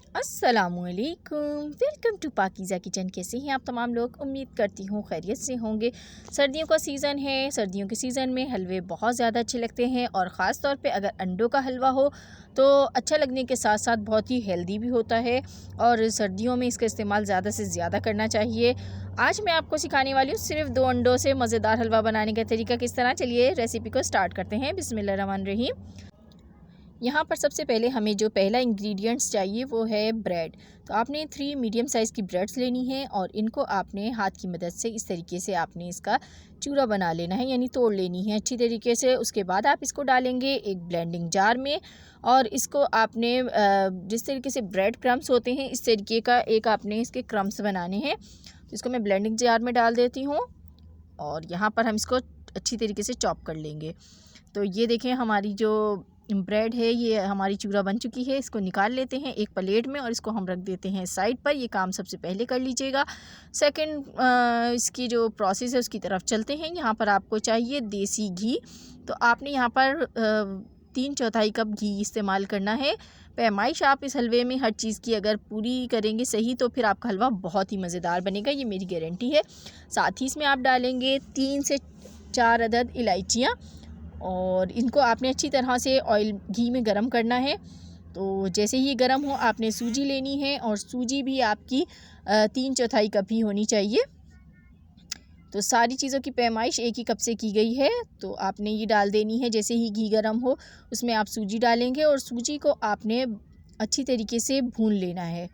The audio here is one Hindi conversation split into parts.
अस्सलामुअलैकुम, वेलकम टू पाकीज़ा किचन। कैसे हैं आप तमाम लोग? उम्मीद करती हूँ खैरियत से होंगे। सर्दियों का सीज़न है। सर्दियों के सीज़न में हलवे बहुत ज़्यादा अच्छे लगते हैं और ख़ास तौर पे अगर अंडों का हलवा हो तो अच्छा लगने के साथ साथ बहुत ही हेल्दी भी होता है और सर्दियों में इसका इस्तेमाल ज़्यादा से ज़्यादा करना चाहिए। आज मैं आपको सिखाने वाली हूँ सिर्फ 2 अंडों से मज़ेदार हलवा बनाने का तरीका किस तरह। चलिए रेसिपी को स्टार्ट करते हैं। बिस्मिल्लाहिर्रहमानिर्रहीम। यहाँ पर सबसे पहले हमें जो पहला इंग्रेडिएंट्स चाहिए वो है ब्रेड। तो आपने 3 मीडियम साइज़ की ब्रेड्स लेनी है और इनको आपने हाथ की मदद से इस तरीके से आपने इसका चूरा बना लेना है, यानी तोड़ लेनी है अच्छी तरीके से। उसके बाद आप इसको डालेंगे एक ब्लेंडिंग जार में और इसको आपने जिस तरीके से ब्रेड क्रम्स होते हैं इस तरीके का एक आपने इसके क्रम्स बनाने हैं। तो इसको मैं ब्लेंडिंग जार में डाल देती हूँ और यहाँ पर हम इसको अच्छी तरीके से चॉप कर लेंगे। तो ये देखें हमारी जो ब्रेड है ये हमारी चूरा बन चुकी है। इसको निकाल लेते हैं एक प्लेट में और इसको हम रख देते हैं साइड पर। ये काम सबसे पहले कर लीजिएगा। सेकंड इसकी जो प्रोसेस है उसकी तरफ चलते हैं। यहाँ पर आपको चाहिए देसी घी। तो आपने यहाँ पर 3/4 कप घी इस्तेमाल करना है। पैमाइश आप इस हलवे में हर चीज़ की अगर पूरी करेंगे सही तो फिर आपका हलवा बहुत ही मज़ेदार बनेगा, ये मेरी गारंटी है। साथ ही इसमें आप डालेंगे 3 से 4 अदद इलायचियाँ और इनको आपने अच्छी तरह से ऑयल घी में गरम करना है। तो जैसे ही गरम हो आपने सूजी लेनी है और सूजी भी आपकी 3/4 कप ही होनी चाहिए। तो सारी चीज़ों की पैमाइश एक ही कप से की गई है। तो आपने ये डाल देनी है। जैसे ही घी गरम हो उसमें आप सूजी डालेंगे और सूजी को आपने अच्छी तरीके से भून लेना है।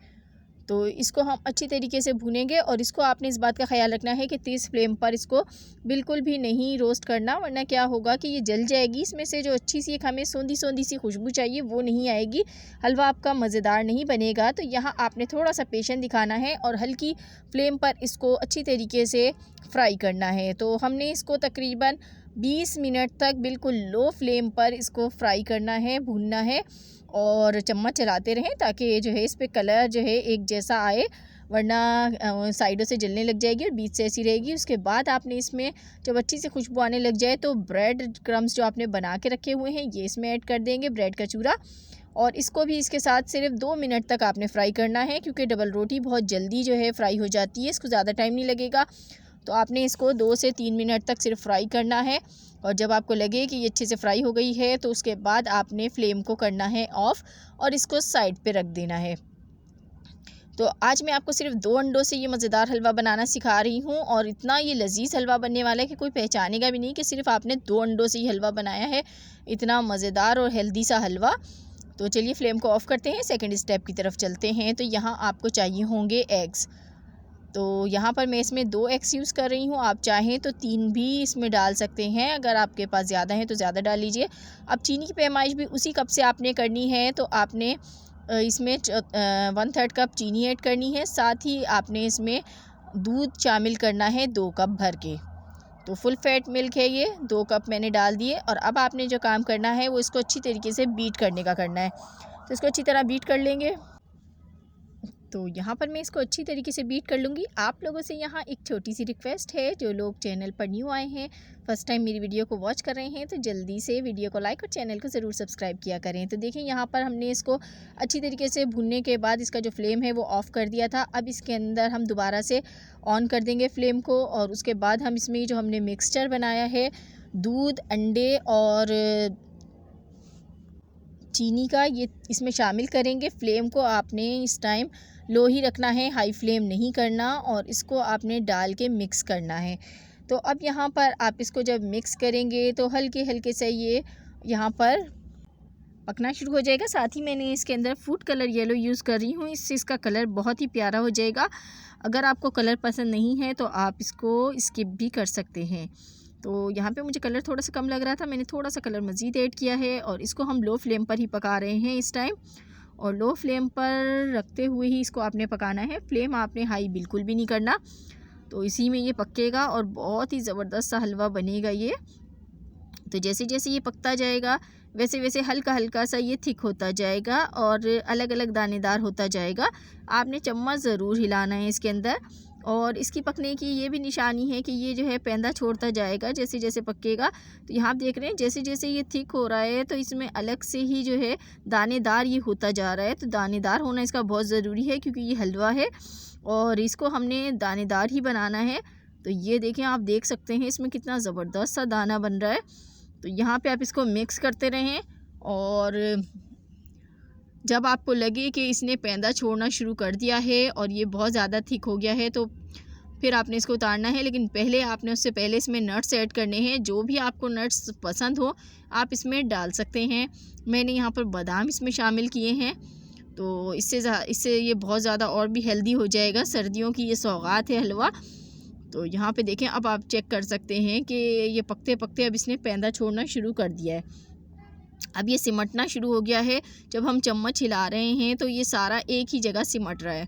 तो इसको हम अच्छी तरीके से भूनेंगे और इसको आपने इस बात का ख्याल रखना है कि तेज़ फ्लेम पर इसको बिल्कुल भी नहीं रोस्ट करना, वरना क्या होगा कि ये जल जाएगी। इसमें से जो अच्छी सी एक हमें सोंधी सोंधी सी खुशबू चाहिए वो नहीं आएगी, हलवा आपका मज़ेदार नहीं बनेगा। तो यहाँ आपने थोड़ा सा पेशेंस दिखाना है और हल्की फ्लेम पर इसको अच्छी तरीके से फ्राई करना है। तो हमने इसको तकरीबन 20 मिनट तक बिल्कुल लो फ्लेम पर इसको फ्राई करना है, भूनना है और चम्मच चलाते रहें ताकि जो है इस पे कलर जो है एक जैसा आए, वरना साइडों से जलने लग जाएगी और बीच से ऐसी रहेगी। उसके बाद आपने इसमें जब अच्छी से खुशबू आने लग जाए तो ब्रेड क्रम्स जो आपने बना के रखे हुए हैं ये इसमें ऐड कर देंगे, ब्रेड का चूरा। और इसको भी इसके साथ सिर्फ 2 मिनट तक आपने फ्राई करना है, क्योंकि डबल रोटी बहुत जल्दी जो है फ्राई हो जाती है, इसको ज़्यादा टाइम नहीं लगेगा। तो आपने इसको 2 से 3 मिनट तक सिर्फ फ्राई करना है और जब आपको लगे कि ये अच्छे से फ्राई हो गई है तो उसके बाद आपने फ्लेम को करना है ऑफ़ और इसको साइड पे रख देना है। तो आज मैं आपको सिर्फ 2 अंडों से ये मज़ेदार हलवा बनाना सिखा रही हूँ और इतना ये लजीज़ हलवा बनने वाला है कि कोई पहचानेगा भी नहीं कि सिर्फ आपने 2 अंडों से ही हलवा बनाया है। इतना मज़ेदार और हेल्दी सा हलवा। तो चलिए फ्लेम को ऑफ़ करते हैं, सेकेंड स्टेप की तरफ चलते हैं। तो यहाँ आपको चाहिए होंगे एग्स। तो यहाँ पर मैं इसमें 2 एग्स यूज़ कर रही हूँ, आप चाहें तो 3 भी इसमें डाल सकते हैं। अगर आपके पास ज़्यादा है तो ज़्यादा डाल लीजिए। अब चीनी की पैमाइश भी उसी कप से आपने करनी है। तो आपने इसमें 1/3 कप चीनी ऐड करनी है। साथ ही आपने इसमें दूध शामिल करना है 2 कप भर के। तो फुल फैट मिल्क है ये, 2 कप मैंने डाल दिए। और अब आपने जो काम करना है वो इसको अच्छी तरीके से बीट करने का करना है। तो इसको अच्छी तरह बीट कर लेंगे। तो यहाँ पर मैं इसको अच्छी तरीके से बीट कर लूँगी। आप लोगों से यहाँ एक छोटी सी रिक्वेस्ट है, जो लोग चैनल पर न्यू आए हैं, फर्स्ट टाइम मेरी वीडियो को वॉच कर रहे हैं, तो जल्दी से वीडियो को लाइक और चैनल को ज़रूर सब्सक्राइब किया करें। तो देखें यहाँ पर हमने इसको अच्छी तरीके से भूनने के बाद इसका जो फ्लेम है वो ऑफ़ कर दिया था। अब इसके अंदर हम दोबारा से ऑन कर देंगे फ्लेम को और उसके बाद हम इसमें जो हमने मिक्सचर बनाया है दूध, अंडे और चीनी का, ये इसमें शामिल करेंगे। फ्लेम को आपने इस टाइम लो ही रखना है, हाई फ्लेम नहीं करना और इसको आपने डाल के मिक्स करना है। तो अब यहाँ पर आप इसको जब मिक्स करेंगे तो हल्के हल्के से ये यहाँ पर पकना शुरू हो जाएगा। साथ ही मैंने इसके अंदर फूड कलर येलो यूज़ कर रही हूँ, इससे इसका कलर बहुत ही प्यारा हो जाएगा। अगर आपको कलर पसंद नहीं है तो आप इसको स्किप भी कर सकते हैं। तो यहाँ पे मुझे कलर थोड़ा सा कम लग रहा था, मैंने थोड़ा सा कलर मज़ीद ऐड किया है और इसको हम लो फ्लेम पर ही पका रहे हैं इस टाइम। और लो फ्लेम पर रखते हुए ही इसको आपने पकाना है, फ्लेम आपने हाई बिल्कुल भी नहीं करना। तो इसी में ये पकेगा और बहुत ही ज़बरदस्त सा हलवा बनेगा ये। तो जैसे जैसे ये पकता जाएगा वैसे वैसे हल्का हल्का सा ये थिक होता जाएगा और अलग अलग दानेदार होता जाएगा। आपने चम्मच ज़रूर हिलाना है इसके अंदर और इसकी पकने की ये भी निशानी है कि ये जो है पेंदा छोड़ता जाएगा जैसे जैसे पकेगा। तो यहाँ आप देख रहे हैं जैसे जैसे ये थिक हो रहा है तो इसमें अलग से ही जो है दानेदार ये होता जा रहा है। तो दानेदार होना इसका बहुत ज़रूरी है क्योंकि ये हलवा है और इसको हमने दानेदार ही बनाना है। तो ये देखें, आप देख सकते हैं इसमें कितना ज़बरदस्त सा दाना बन रहा है। तो यहाँ पे आप इसको मिक्स करते रहें और जब आपको लगे कि इसने पेंदा छोड़ना शुरू कर दिया है और ये बहुत ज़्यादा थिक हो गया है तो फिर आपने इसको उतारना है। लेकिन पहले आपने उससे पहले इसमें नट्स ऐड करने हैं। जो भी आपको नट्स पसंद हो आप इसमें डाल सकते हैं। मैंने यहाँ पर बादाम इसमें शामिल किए हैं तो इससे ये बहुत ज़्यादा और भी हेल्दी हो जाएगा। सर्दियों की ये सौगात है हलवा। तो यहाँ पे देखें, अब आप चेक कर सकते हैं कि ये पकते पकते अब इसने पेंदा छोड़ना शुरू कर दिया है। अब ये सिमटना शुरू हो गया है। जब हम चम्मच हिला रहे हैं तो ये सारा एक ही जगह सिमट रहा है।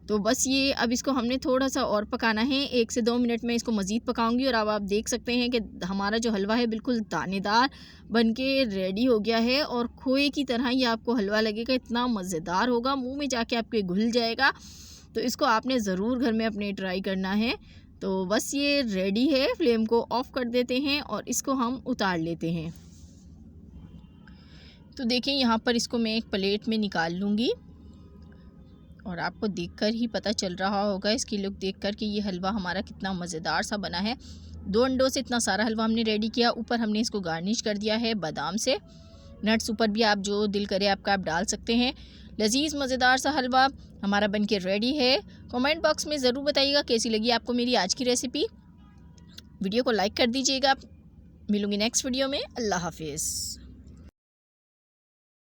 तो बस ये अब इसको हमने थोड़ा सा और पकाना है। 1 से 2 मिनट में इसको मज़ीद पकाऊंगी और अब आप देख सकते हैं कि हमारा जो हलवा है बिल्कुल दानेदार बनके रेडी हो गया है और खोए की तरह ये आपको हलवा लगेगा। इतना मज़ेदार होगा, मुंह में जाके आपके घुल जाएगा। तो इसको आपने ज़रूर घर में अपने ट्राई करना है। तो बस ये रेडी है। फ्लेम को ऑफ़ कर देते हैं और इसको हम उतार लेते हैं। तो देखिए, यहाँ पर इसको मैं एक प्लेट में निकाल लूँगी और आपको देखकर ही पता चल रहा होगा इसकी लुक देखकर कि ये हलवा हमारा कितना मज़ेदार सा बना है। 2 अंडों से इतना सारा हलवा हमने रेडी किया। ऊपर हमने इसको गार्निश कर दिया है बादाम से। नट्स ऊपर भी आप जो दिल करे आपका आप डाल सकते हैं। लजीज मज़ेदार सा हलवा हमारा बनके रेडी है। कमेंट बॉक्स में ज़रूर बताइएगा कैसी लगी आपको मेरी आज की रेसिपी। वीडियो को लाइक कर दीजिएगा। मिलूँगी नेक्स्ट वीडियो में। अल्लाह हाफिज़।